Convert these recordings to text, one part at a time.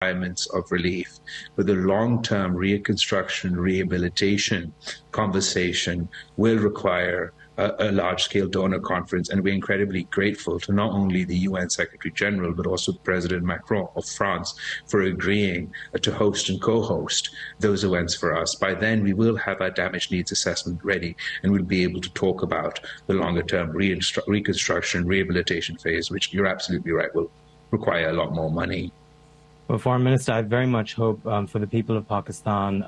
requirements of relief, but the long-term reconstruction, rehabilitation conversation will require a large-scale donor conference, and we're incredibly grateful to not only the UN Secretary General, but also President Macron of France for agreeing to host and co-host those events for us. By then, we will have our damage needs assessment ready, and we'll be able to talk about the longer-term reconstruction, rehabilitation phase, which you're absolutely right, will require a lot more money. Well, Foreign Minister, I very much hope for the people of Pakistan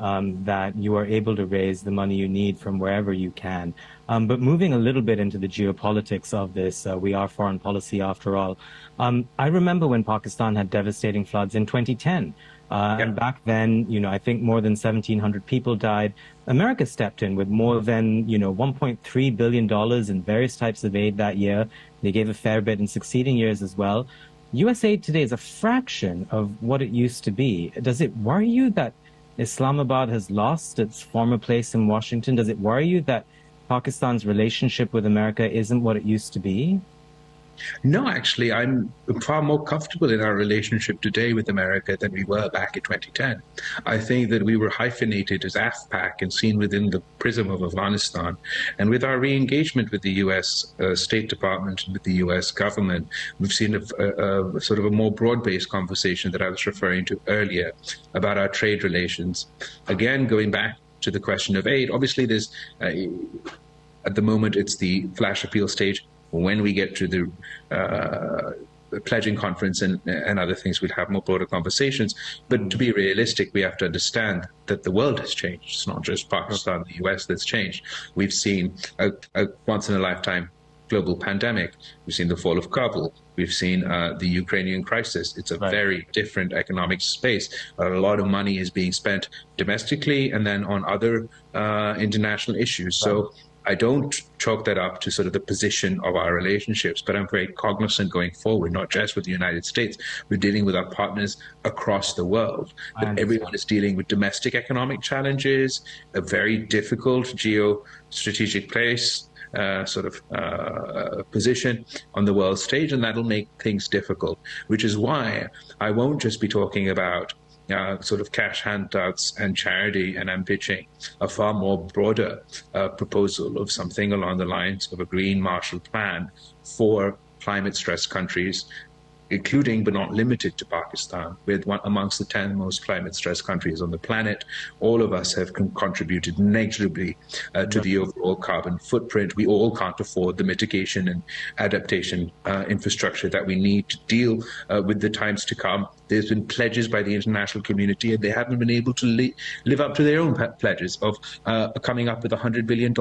that you are able to raise the money you need from wherever you can. But moving a little bit into the geopolitics of this, we are foreign policy after all. I remember when Pakistan had devastating floods in 2010. And back then, I think more than 1,700 people died. America stepped in with more than, $1.3 billion in various types of aid that year. They gave a fair bit in succeeding years as well. U.S. aid today is a fraction of what it used to be. Does it worry you that Islamabad has lost its former place in Washington? Does it worry you that Pakistan's relationship with America isn't what it used to be? No, actually, I'm far more comfortable in our relationship today with America than we were back in 2010. I think that we were hyphenated as AFPAC and seen within the prism of Afghanistan. And with our re-engagement with the U.S. State Department and with the U.S. government, we've seen a sort of a more broad-based conversation that I was referring to earlier about our trade relations. Again, going back to the question of aid, obviously there's, at the moment, it's the flash appeal stage. When we get to the pledging conference and other things, we'll have more broader conversations. But to be realistic, we have to understand that the world has changed. It's not just Pakistan, the US that's changed. We've seen a once-in-a-lifetime global pandemic. We've seen the fall of Kabul. We've seen the Ukrainian crisis. It's a very different economic space. A lot of money is being spent domestically and then on other international issues. So I don't chalk that up to sort of the position of our relationships, but I'm very cognizant going forward, not just with the United States. We're dealing with our partners across the world. But everyone is dealing with domestic economic challenges, a very difficult geostrategic place, position on the world stage, and that'll make things difficult, which is why I won't just be talking about sort of cash handouts and charity, and I'm pitching a far more broader proposal of something along the lines of a green Marshall Plan for climate-stressed countries, including but not limited to Pakistan. We're amongst the 10 most climate-stressed countries on the planet. All of us have contributed negligibly to the overall carbon footprint. We all can't afford the mitigation and adaptation infrastructure that we need to deal with the times to come. There's been pledges by the international community, and they haven't been able to live up to their own pledges of coming up with $100 billion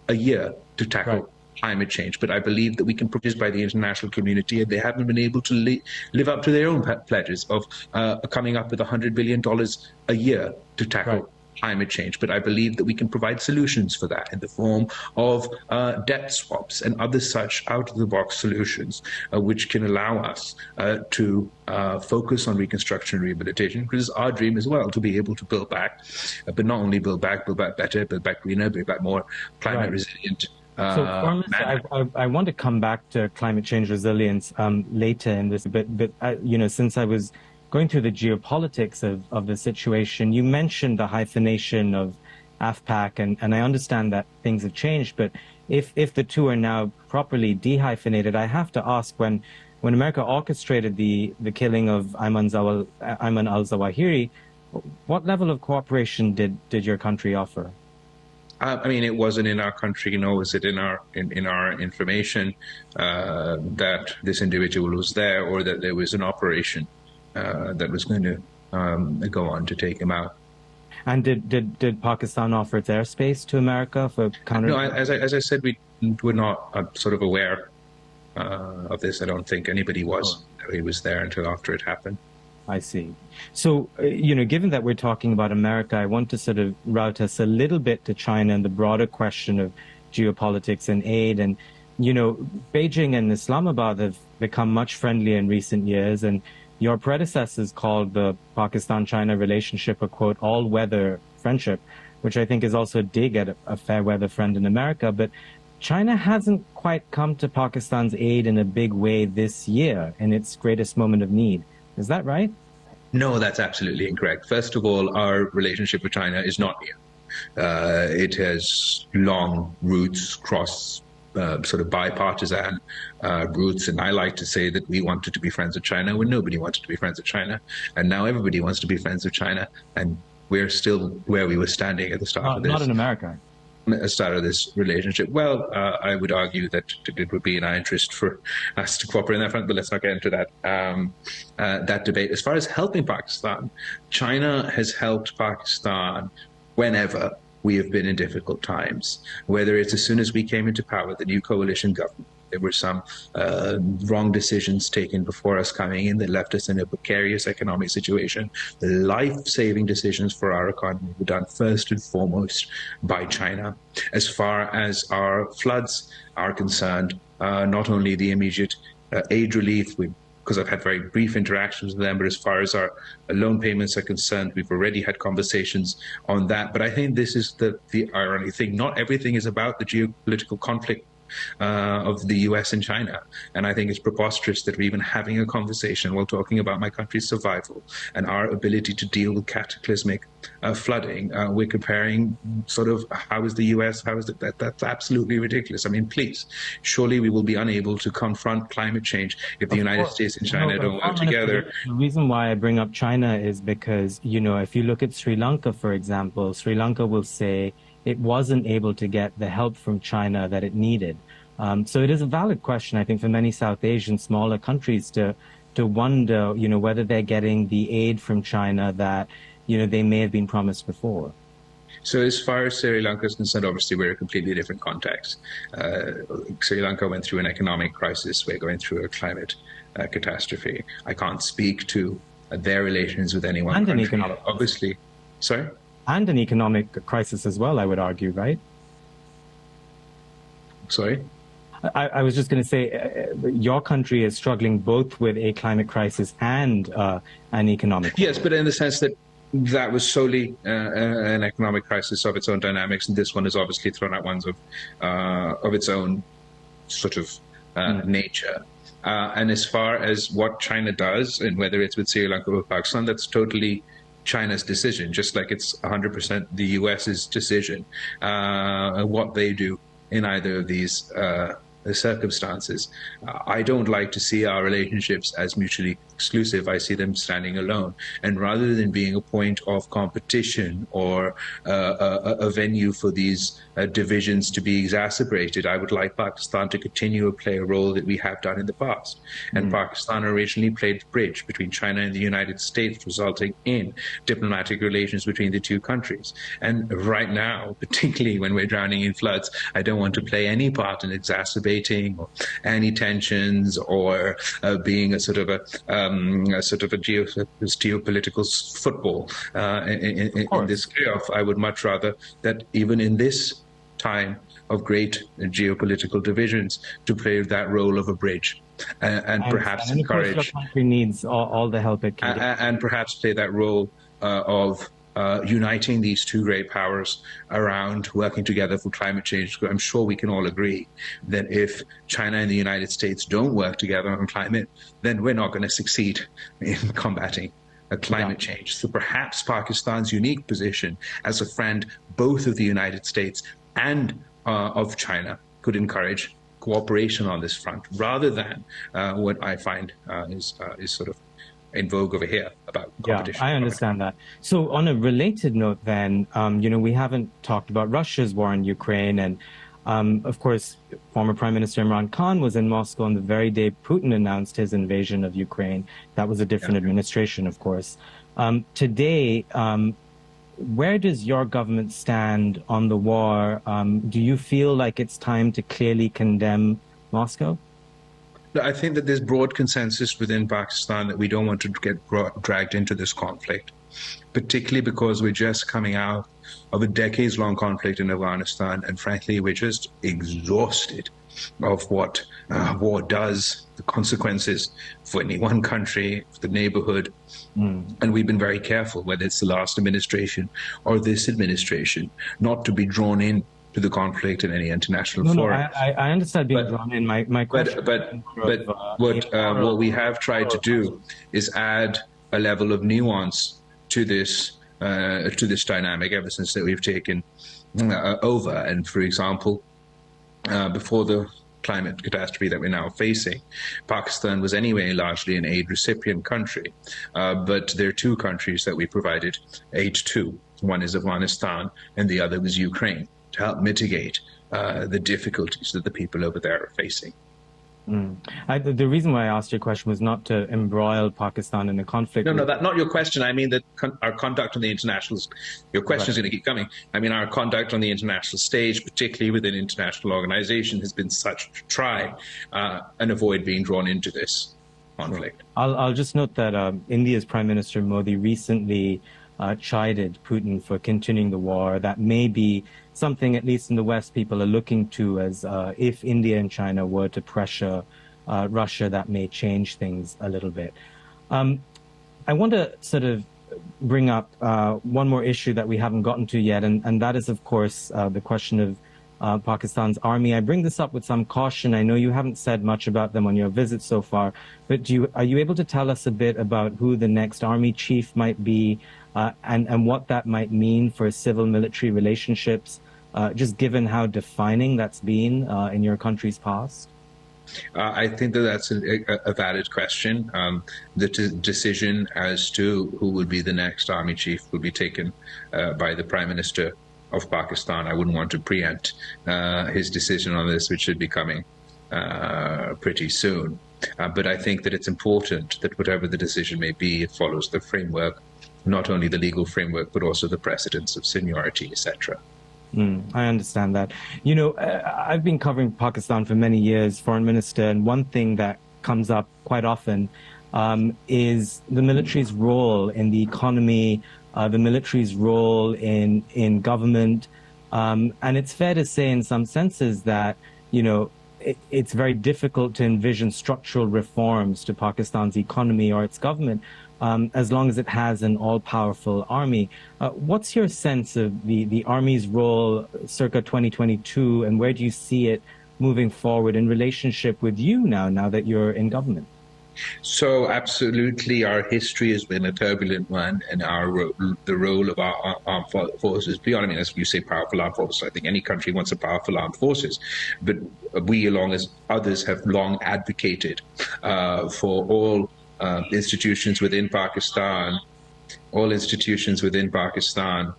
a year to tackle climate change. But I believe that we can produce by the international community, and they haven't been able to live up to their own pledges of coming up with $100 billion a year to tackle climate change. But I believe that we can provide solutions for that in the form of debt swaps and other such out-of-the-box solutions, which can allow us to focus on reconstruction and rehabilitation, because it's our dream as well to be able to build back, but not only build back better, build back greener, build back more climate resilient. So, I want to come back to climate change resilience later in this, but since I was going through the geopolitics of the situation, you mentioned the hyphenation of AFPAC, and I understand that things have changed, but if the two are now properly dehyphenated, I have to ask, when America orchestrated the killing of Ayman al-Zawahiri, what level of cooperation did your country offer? I mean, it wasn't in our country, nor was it in our information that this individual was there, or that there was an operation that was going to go on to take him out. And did Pakistan offer its airspace to America for counter? No, as I said, we were not sort of aware of this. I don't think anybody was. He was there until after it happened. I see. So, given that we're talking about America, I want to sort of route us a little bit to China and the broader question of geopolitics and aid. And, Beijing and Islamabad have become much friendlier in recent years. And your predecessors called the Pakistan-China relationship a, quote, all-weather friendship, which I think is also a dig at a fair-weather friend in America. But China hasn't quite come to Pakistan's aid in a big way this year in its greatest moment of need. Is that right? No, that's absolutely incorrect. First of all, our relationship with China is not new. It has long roots, cross sort of bipartisan roots, and I like to say that we wanted to be friends with China when nobody wanted to be friends with China, and now everybody wants to be friends with China, and we're still where we were standing at the start of this. Not in America. Start of this relationship. Well, I would argue that it would be in our interest for us to cooperate on that front, but let's not get into that debate. As far as helping Pakistan, China has helped Pakistan whenever we have been in difficult times, whether it's as soon as we came into power, the new coalition government. There were some wrong decisions taken before us coming in that left us in a precarious economic situation. The life-saving decisions for our economy were done first and foremost by China. As far as our floods are concerned, not only the immediate aid relief, because I've had very brief interactions with them, but as far as our loan payments are concerned, we've already had conversations on that. But I think this is the ironic thing. Not everything is about the geopolitical conflict of the US and China. And I think it's preposterous that we're even having a conversation while talking about my country's survival and our ability to deal with cataclysmic flooding. We're comparing sort of how is the US, how is that? That's absolutely ridiculous. I mean, please, surely we will be unable to confront climate change if the United States and China don't work together. The reason why I bring up China is because, if you look at Sri Lanka, for example, Sri Lanka will say it wasn't able to get the help from China that it needed. So it is a valid question, I think, for many South Asian smaller countries to wonder, whether they're getting the aid from China that, they may have been promised before. So as far as Sri Lanka is concerned, obviously we're in a completely different context. Sri Lanka went through an economic crisis. We're going through a climate catastrophe. I can't speak to their relations with any one country. Obviously. Sorry? And an economic crisis as well, I would argue, right? Sorry? I was just going to say, your country is struggling both with a climate crisis and an economic crisis. Yes, but in the sense that was solely an economic crisis of its own dynamics, and this one is obviously thrown out ones of its own sort of nature. And as far as what China does, and whether it's with Sri Lanka or Pakistan, that's totally China's decision, just like it's 100% the US's decision, what they do in either of these circumstances. I don't like to see our relationships as mutually exclusive. I see them standing alone. And rather than being a point of competition or a venue for these divisions to be exacerbated, I would like Pakistan to continue to play a role that we have done in the past. And Pakistan originally played bridge between China and the United States, resulting in diplomatic relations between the two countries. And right now, particularly when we're drowning in floods, I don't want to play any part in exacerbating or any tensions or being a sort of a geopolitical football in this chaos. I would much rather that even in this time of great geopolitical divisions, to play that role of a bridge and perhaps encourage. Your country needs all the help it can get. And perhaps play that role of uniting these two great powers around working together for climate change. I'm sure we can all agree that if China and the United States don't work together on climate, then we're not going to succeed in combating climate change. So perhaps Pakistan's unique position as a friend both of the United States and of China could encourage cooperation on this front, rather than what I find is sort of in vogue over here about competition. Yeah, I understand that. So on a related note then, we haven't talked about Russia's war in Ukraine, and of course, former Prime Minister Imran Khan was in Moscow on the very day Putin announced his invasion of Ukraine. That was a different administration, of course. Today, where does your government stand on the war? Do you feel like it's time to clearly condemn Moscow? I think that there's broad consensus within Pakistan that we don't want to get dragged into this conflict, particularly because we're just coming out of a decades-long conflict in Afghanistan, and frankly, we're just exhausted of what war does, the consequences for any one country, for the neighborhood. And we've been very careful, whether it's the last administration or this administration, not to be drawn in to the conflict in any international forum. I understand being drawn in. My question. But what we have tried to do is add a level of nuance to this dynamic ever since that we've taken over. And for example, before the climate catastrophe that we're now facing, Pakistan was anyway largely an aid recipient country, but there are two countries that we provided aid to. One is Afghanistan and the other was Ukraine, to help mitigate the difficulties that the people over there are facing. The reason why I asked your question was not to embroil Pakistan in a conflict. No, not your question. I mean that our conduct on the international... Your question is going to keep coming. I mean, our conduct on the international stage, particularly within international organizations, has been such to try and avoid being drawn into this conflict. I'll just note that India's Prime Minister Modi recently chided Putin for continuing the war. That may be something, at least in the West, people are looking to as if India and China were to pressure Russia, that may change things a little bit. I want to sort of bring up one more issue that we haven't gotten to yet, and that is, of course, the question of Pakistan's army. I bring this up with some caution. I know you haven't said much about them on your visit so far, but are you able to tell us a bit about who the next army chief might be, and what that might mean for civil-military relationships, just given how defining that's been in your country's past? I think that's a valid question. The decision as to who will be the next army chief will be taken by the Prime Minister of Pakistan. I wouldn't want to preempt his decision on this, which should be coming pretty soon. But I think that it's important that whatever the decision may be, it follows the framework, not only the legal framework, but also the precedents of seniority, etc. I understand that. You know, I've been covering Pakistan for many years, Foreign Minister, and one thing that comes up quite often is the military's role in the economy, the military's role in government. And it's fair to say in some senses that, you know, it's very difficult to envision structural reforms to Pakistan's economy or its government as long as it has an all-powerful army. What's your sense of the army's role circa 2022, and where do you see it moving forward in relationship with you now that you're in government? So absolutely, our history has been a turbulent one, and the role of our armed forces beyond. I mean, as you say, powerful armed forces. I think any country wants a powerful armed forces, but we, along as others, have long advocated for all institutions within Pakistan. All institutions within Pakistan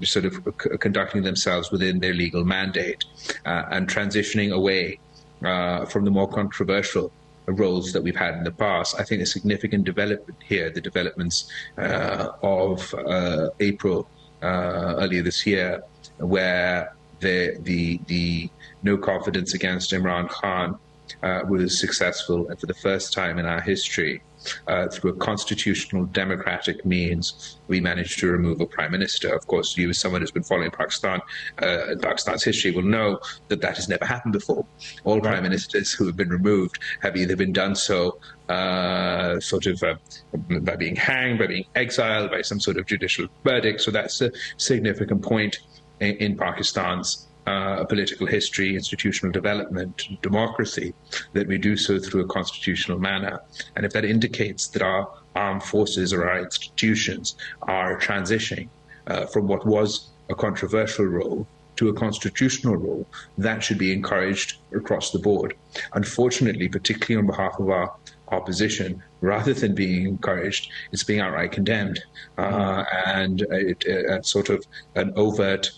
sort of conducting themselves within their legal mandate and transitioning away from the more controversial roles that we've had in the past. I think a significant development here, the developments of April earlier this year, where the no confidence against Imran Khan was successful, and for the first time in our history, through a constitutional democratic means, we managed to remove a prime minister. Of course, you as someone who's been following Pakistan and Pakistan's history will know that that has never happened before. All prime ministers who have been removed have either been done so by being hanged, by being exiled, by some sort of judicial verdict. So that's a significant point in Pakistan's political history, institutional development, democracy, that we do so through a constitutional manner. And if that indicates that our armed forces or our institutions are transitioning from what was a controversial role to a constitutional role, that should be encouraged across the board. Unfortunately, particularly on behalf of our opposition, rather than being encouraged, it's being outright condemned. And sort of an overt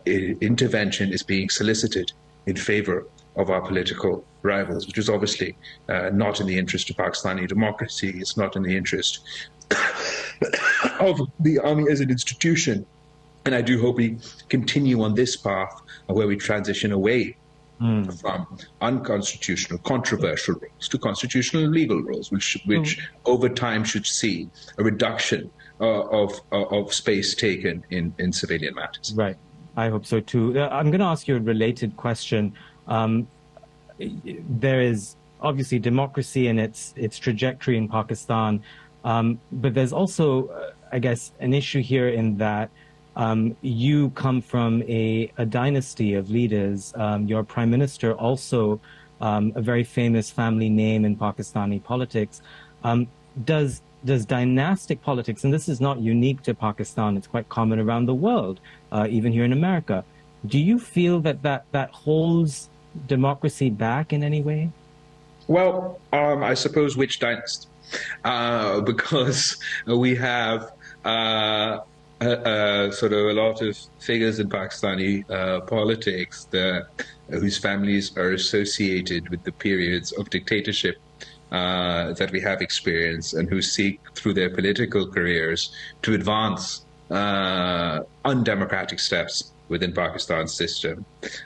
intervention is being solicited in favor of our political rivals, which is obviously not in the interest of Pakistani democracy. It's not in the interest of the army as an institution. And I do hope we continue on this path where we transition away from unconstitutional, controversial roles to constitutional and legal roles, which over time should see a reduction of space taken in civilian matters. Right. I hope so too. I'm going to ask you a related question. There is obviously democracy and its trajectory in Pakistan, but there's also, I guess, an issue here in that you come from a dynasty of leaders. Your prime minister also a very famous family name in Pakistani politics. Does does dynastic politics, and this is not unique to Pakistan, it's quite common around the world, even here in America, do you feel that holds democracy back in any way? Well, I suppose which dynasty? Because we have sort of a lot of figures in Pakistani politics whose families are associated with the periods of dictatorship that we have experienced, and who seek through their political careers to advance undemocratic steps within Pakistan's system.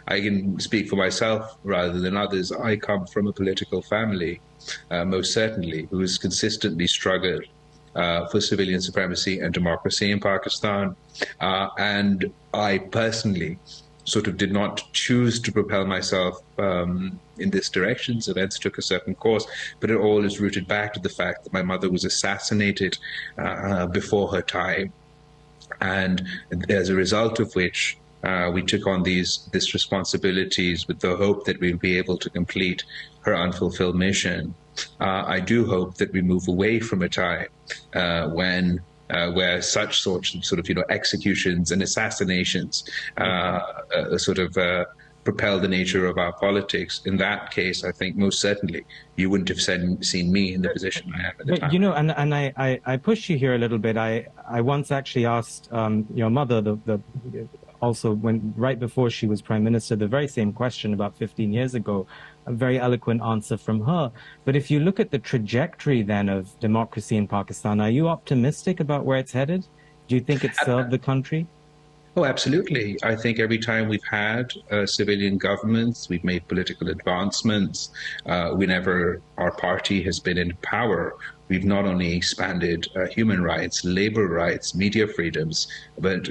I can speak for myself rather than others. I come from a political family, most certainly, who has consistently struggled for civilian supremacy and democracy in Pakistan. And I personally sort of did not choose to propel myself in this direction. So events took a certain course, but it all is rooted back to the fact that my mother was assassinated before her time. And as a result of which, we took on these responsibilities with the hope that we'll be able to complete her unfulfilled mission. I do hope that we move away from a time when where such sorts of sort of executions and assassinations propel the nature of our politics. In that case, I think most certainly you wouldn't have seen me in the position I am at the time. And I push you here a little bit. I once actually asked your mother, also when right before she was Prime Minister, the very same question about 15 years ago, a very eloquent answer from her. But if you look at the trajectory then of democracy in Pakistan, are you optimistic about where it's headed? Do you think it served the country? Oh, absolutely. I think every time we've had civilian governments, we've made political advancements. Whenever our party has been in power, we've not only expanded human rights, labor rights, media freedoms, but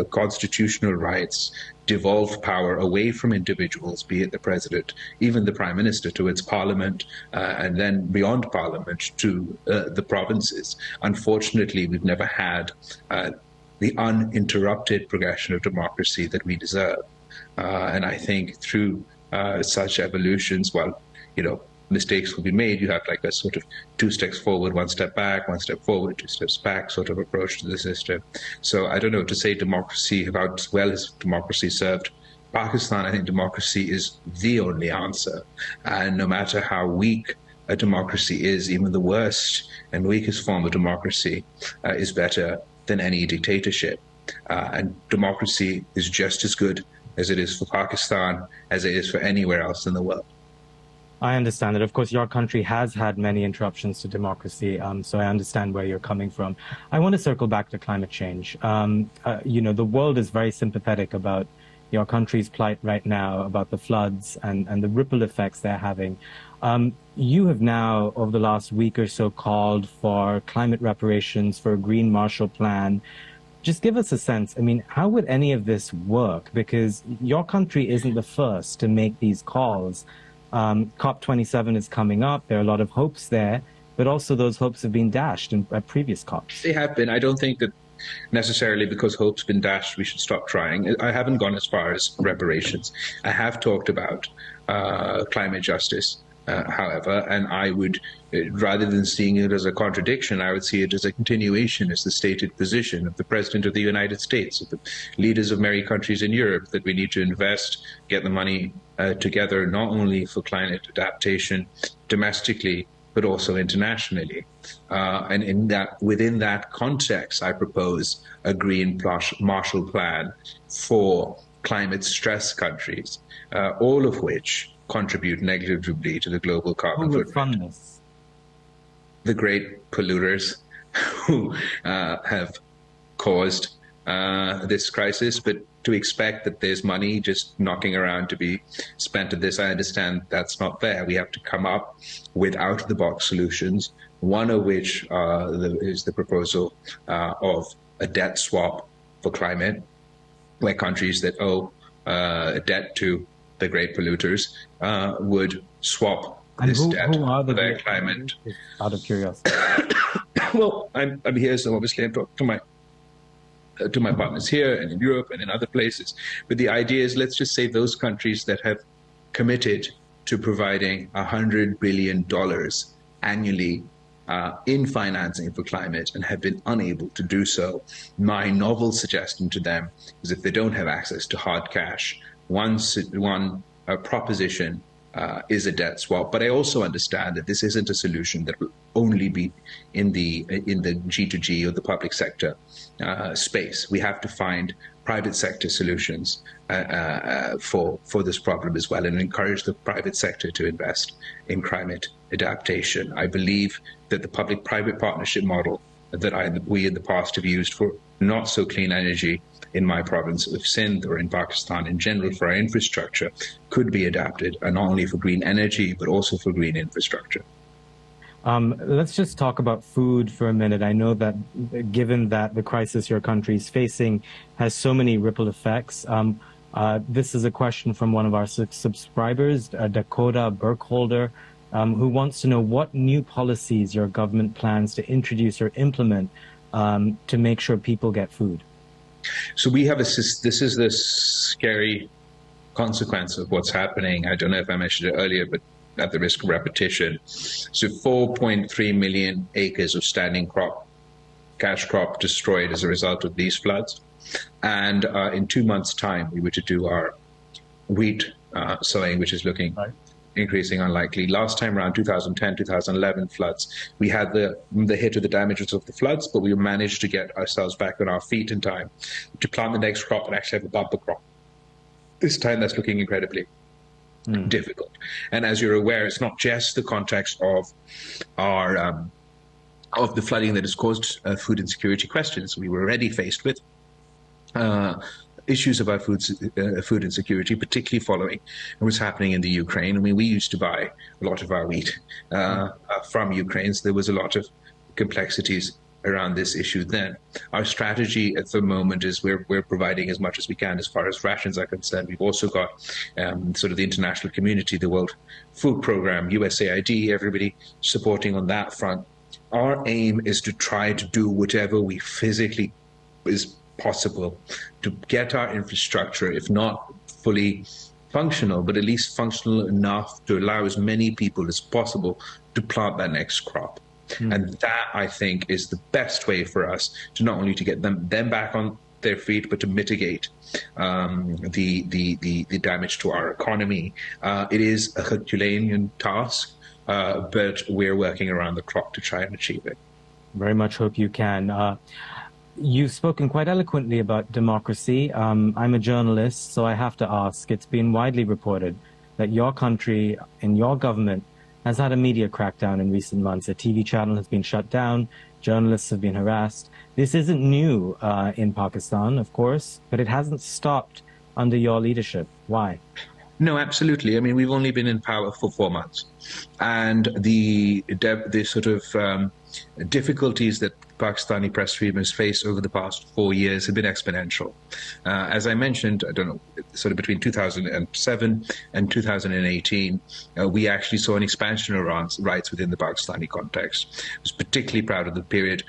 constitutional rights, devolved power away from individuals, be it the president, even the prime minister, towards parliament, and then beyond parliament to the provinces. Unfortunately, we've never had the uninterrupted progression of democracy that we deserve. And I think through such evolutions, while, mistakes will be made, you have like a sort of 2 steps forward, 1 step back, 1 step forward, 2 steps back sort of approach to the system. So I don't know, to say democracy, how well has democracy served Pakistan, I think democracy is the only answer. And no matter how weak a democracy is, even the worst and weakest form of democracy is better than any dictatorship. And democracy is just as good as it is for Pakistan, as it is for anywhere else in the world. I understand that. Of course, your country has had many interruptions to democracy, so I understand where you're coming from. I want to circle back to climate change. The world is very sympathetic about your country's plight right now, about the floods and the ripple effects they're having. You have now, over the last week or so, called for climate reparations, for a green Marshall Plan. Just give us a sense. I mean, how would any of this work? Because your country isn't the first to make these calls. COP27 is coming up. There are a lot of hopes there, but also those hopes have been dashed at previous COPs. They have been. I don't think that necessarily because hope's been dashed, we should stop trying. I haven't gone as far as reparations. I have talked about climate justice, however, and I would, rather than seeing it as a contradiction, I would see it as a continuation, as the stated position of the President of the United States, of the leaders of many countries in Europe, that we need to invest, get the money together, not only for climate adaptation domestically, but also internationally. And within that context, I propose a green Marshall Plan for climate-stressed countries, all of which contribute negligibly to the global carbon footprint. Who would fund this? The great polluters who have caused this crisis, but to expect that there's money just knocking around to be spent at this, I understand that's not fair. We have to come up with out-of-the-box solutions, one of which is the proposal of a debt swap for climate, where countries that owe a debt to the great polluters would swap this debt for their climate. Out of curiosity. Well, I'm here, so obviously I'm talking to my partners here and in Europe and in other places. But the idea is, let's just say those countries that have committed to providing $100 billion annually in financing for climate and have been unable to do so. My novel suggestion to them is if they don't have access to hard cash, one proposition is a debt swap. But I also understand that this isn't a solution that will only be in the G2G or the public sector space. We have to find private sector solutions for this problem as well, and encourage the private sector to invest in climate adaptation. I believe that the public-private partnership model that we in the past have used for not so clean energy in my province of Sindh or in Pakistan in general for our infrastructure could be adapted, and not only for green energy, but also for green infrastructure. Let's just talk about food for a minute. I know that given that the crisis your country is facing has so many ripple effects, this is a question from one of our subscribers, Dakota Burkholder, who wants to know what new policies your government plans to introduce or implement to make sure people get food. So we have this is the scary consequence of what's happening. I don't know if I mentioned it earlier, but at the risk of repetition. So 4.3 million acres of standing crop, cash crop destroyed as a result of these floods. And in 2 months' time, we were to do our wheat sowing, which is looking increasing unlikely. Last time around, 2010, 2011 floods, we had the hit of the damages of the floods, but we managed to get ourselves back on our feet in time to plant the next crop and actually have a bumper crop. This time, that's looking incredibly difficult. And as you're aware, it's not just the context of our of the flooding that has caused food insecurity questions. We were already faced with issues about food insecurity, particularly following what's happening in the Ukraine. I mean, we used to buy a lot of our wheat from Ukraine, so there was a lot of complexities around this issue then. Our strategy at the moment is we're providing as much as we can as far as rations are concerned. We've also got sort of the international community, the World Food Program, USAID, everybody supporting on that front. Our aim is to try to do whatever we physically is possible to get our infrastructure, if not fully functional, but at least functional enough to allow as many people as possible to plant that next crop. And that, I think, is the best way for us to not only to get them back on their feet, but to mitigate the damage to our economy. It is a Herculean task, but we're working around the clock to try and achieve it. Very much hope you can. You've spoken quite eloquently about democracy. I'm a journalist, so I have to ask, it's been widely reported that your country and your government has had a media crackdown in recent months. A TV channel has been shut down, journalists have been harassed. This isn't new in Pakistan, of course, but it hasn't stopped under your leadership. Why? No, absolutely. I mean, we've only been in power for 4 months. And the sort of difficulties that Pakistani press freedom has faced over the past 4 years have been exponential. As I mentioned, I don't know, sort of between 2007 and 2018, we actually saw an expansion around rights within the Pakistani context. I was particularly proud of the period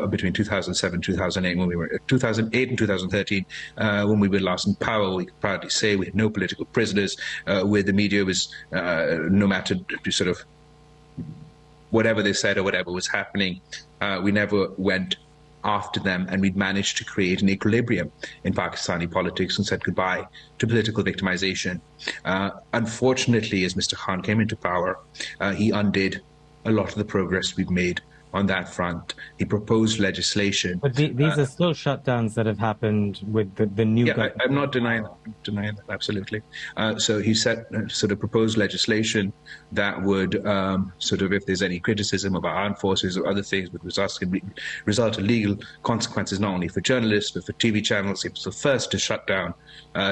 between 2007 and 2008, when we were 2008 and 2013, when we were last in power. We could proudly say we had no political prisoners, where the media was, no matter sort of whatever they said or whatever was happening, we never went after them, and we'd managed to create an equilibrium in Pakistani politics and said goodbye to political victimization. Unfortunately, as Mr. Khan came into power, he undid a lot of the progress we've made on that front. He proposed legislation. But these are still shutdowns that have happened with the new government. I'm not denying that, absolutely. So he sort of proposed legislation that would sort of, if there's any criticism of our armed forces or other things, would result in legal consequences not only for journalists but for TV channels. He was the first to shut down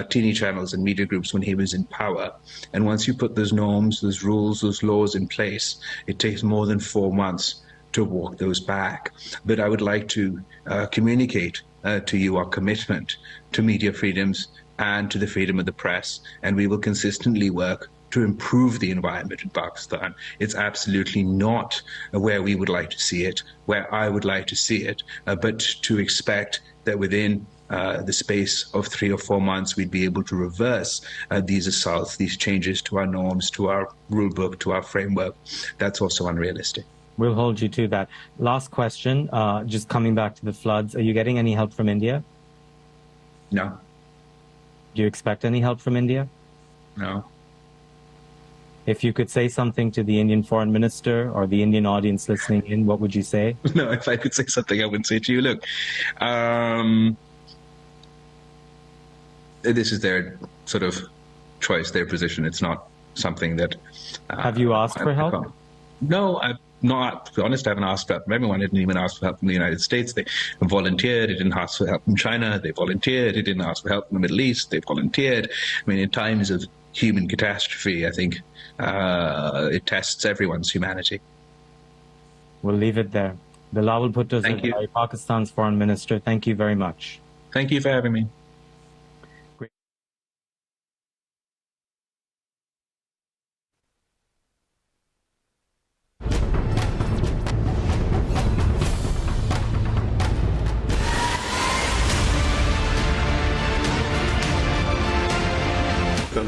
teeny channels and media groups when he was in power. And once you put those norms, those rules, those laws in place, it takes more than 4 months to walk those back. But I would like to communicate to you our commitment to media freedoms and to the freedom of the press, and we will consistently work to improve the environment in Pakistan. It's absolutely not where we would like to see it, where I would like to see it, but to expect that within the space of 3 or 4 months, we'd be able to reverse these assaults, these changes to our norms, to our rule book, to our framework. That's also unrealistic. We'll hold you to that. Last question, just coming back to the floods. Are you getting any help from India? No. Do you expect any help from India? No. If you could say something to the Indian foreign minister or the Indian audience listening in, what would you say? No, if I could say something, I wouldn't say to you, look, this is their sort of choice, their position. It's not something that... Have you asked for help? No, I've not. To be honest, I haven't asked for help from everyone. I didn't even ask for help from the United States. They volunteered. They didn't ask for help from China. They volunteered. They didn't ask for help from the Middle East. They volunteered. I mean, in times of human catastrophe, I think it tests everyone's humanity. We'll leave it there. Bلاول Bhutto, Pakistan's foreign minister, thank you very much. Thank you for having me.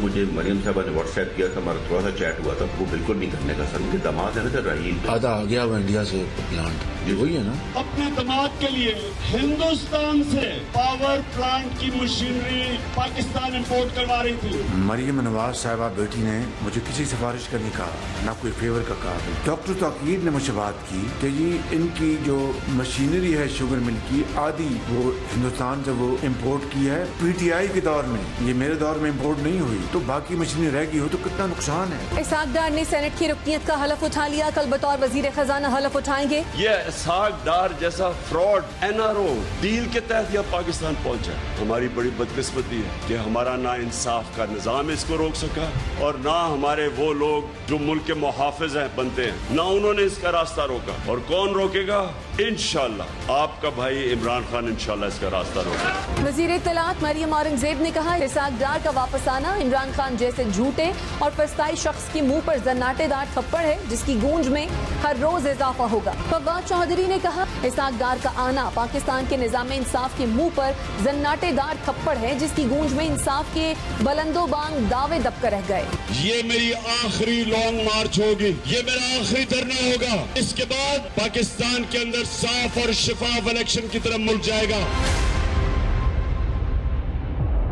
مجھے مریم صاحبہ نے what's app کیا تھا, ہمارا تھوڑا سا chat ہوا تھا, وہ بالکل نہیں کرنے کا سر. ان کے داماد ہے نا سر رحیل, آدھا آ گیا وہ انڈیا سے پلانٹ, یہ وہی ہے نا. اپنے داماد کے لیے ہندوستان سے پاور پلانٹ کی مشینری پاکستان امپورٹ کروا رہی تھی. مریم نواز صاحبہ بیٹی نے مجھے کسی سفارش کا نہیں کہا, نہ کوئی فیور کا کہا. ڈاکٹر توقیر نے مجھ سے بات کی کہ یہ ان کی جو مشینری ہے شوگر مل کی, آدھی وہ ہندوستان سے وہ امپورٹ کی ہے پی ٹی آئی کے دور میں, یہ میرے دور میں امپورٹ نہیں ہوئی, تو باقی مشینری رہ گئی ہو تو کتنا نقصان ہے. اسحاق ڈار نے سینٹ کی رکنیت کا حلف اٹھا لیا, کل بطور وزیر خزانہ حلف اٹھائیں گے. یہ اسحاق ڈار جیسا fraud N R O deal کے تحت یہ پاکستان پہنچا. ہماری بڑی بدقسمتی ہے کہ ہمارا نا انصاف کا نظام اس کو روک سکا, اور نہ ہمارے وہ لوگ جو ملک کے محافظ ہیں بنتے ہیں, نہ انہوں نے اس کا راستہ روکا. اور کون روکے گا؟ انشاءاللہ آپ کا بھائی عمران خان انشاءاللہ اس کا راستہ روکے گا. وزیر اطلاعات مریم اورنگزیب نے کہا اسحاق ڈار کا واپس آنا عمران خان جیسے جھوٹے اور پرستائی شخص کی منہ پر زناٹے دار تھپڑ ہے جس کی گونج میں ہر روز اضافہ ہوگا. فواد چودھری نے کہا اسحاق ڈار کا آنا پاکستان کے نظام انصاف کے منہ پر زناٹے دار تھپڑ ہے جس کی گونج میں انصاف کے بلند و بانگ دعوے دب کر رہ گئے. یہ میری آخری لانگ مارچ ہوگی, یہ میرا آخری دھرنا ہوگا. اس کے بعد پاکستان کے اندر صاف اور شفاف الیکشن کی طرف ملک جائے گا.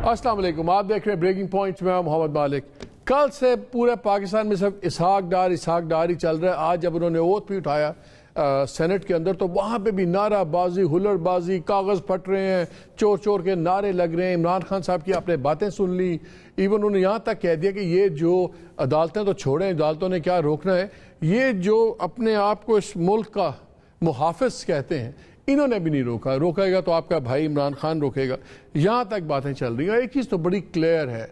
السلام علیکم, آپ دیکھ رہے ہیں بریکنگ پوائنٹ, میں محمد مالک. کل سے پورے پاکستان میں صرف اسحاق ڈار ہی چل رہا ہے. آج جب انہوں نے اوتھ بھی اٹھایا سینٹ کے اندر تو وہاں پہ بھی نعرہ بازی, ہلڑ بازی, کاغذ پھٹ رہے ہیں, چور چور کے نعرے لگ رہے ہیں. عمران خان صاحب کی آپ نے باتیں سن لی, ایون انہوں نے یہاں تک کہہ دیا کہ یہ جو عدالتیں تو چھوڑیں, عدالتوں نے کیا روکنا ہے, یہ جو اپنے آپ کو اس ملک کا محافظ کہتے ہیں انہوں نے بھی نہیں روکا. روکے گا تو آپ کا بھائی عمران خان روکے گا. یہاں تک باتیں چل رہی ہیں. ایک چیز تو بڑی کلیئر ہے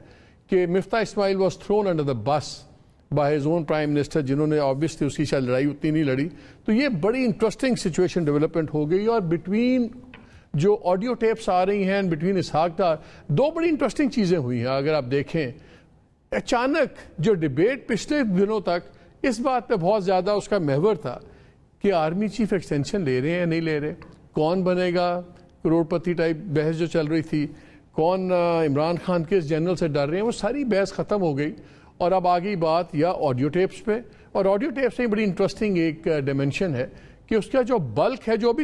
کہ مفتاح اسماعیل واز تھرون انڈر دا بس by his own prime minister, جنہوں نے آبویسلی اس کی شاید لڑائی اتنی نہیں لڑی. تو یہ بڑی انٹرسٹنگ سچویشن ڈیولپمنٹ ہو گئی. اور بٹوین جو آڈیو ٹیپس آ رہی ہیں بٹوین اسحاق ڈار, دو بڑی انٹرسٹنگ چیزیں ہوئی ہیں. اگر آپ دیکھیں اچانک جو ڈیبیٹ پچھلے دنوں تک اس بات پہ بہت زیادہ اس کا محور تھا کہ آرمی چیف ایکسٹینشن لے رہے ہیں یا نہیں لے رہے, کون بنے گا کروڑ پتی ٹائپ بحث جو چل رہی تھی, کون عمران خان کے جنرل سے ڈر رہے ہیں, وہ ساری بحث ختم ہو گئی. اور اب آگئی بات یا آڈیو ٹیپس پہ, اور آڈیو ٹیپس میں بڑی انٹرسٹنگ ایک ڈائمنشن ہے کہ اس کا جو بلک ہے, جو ابھی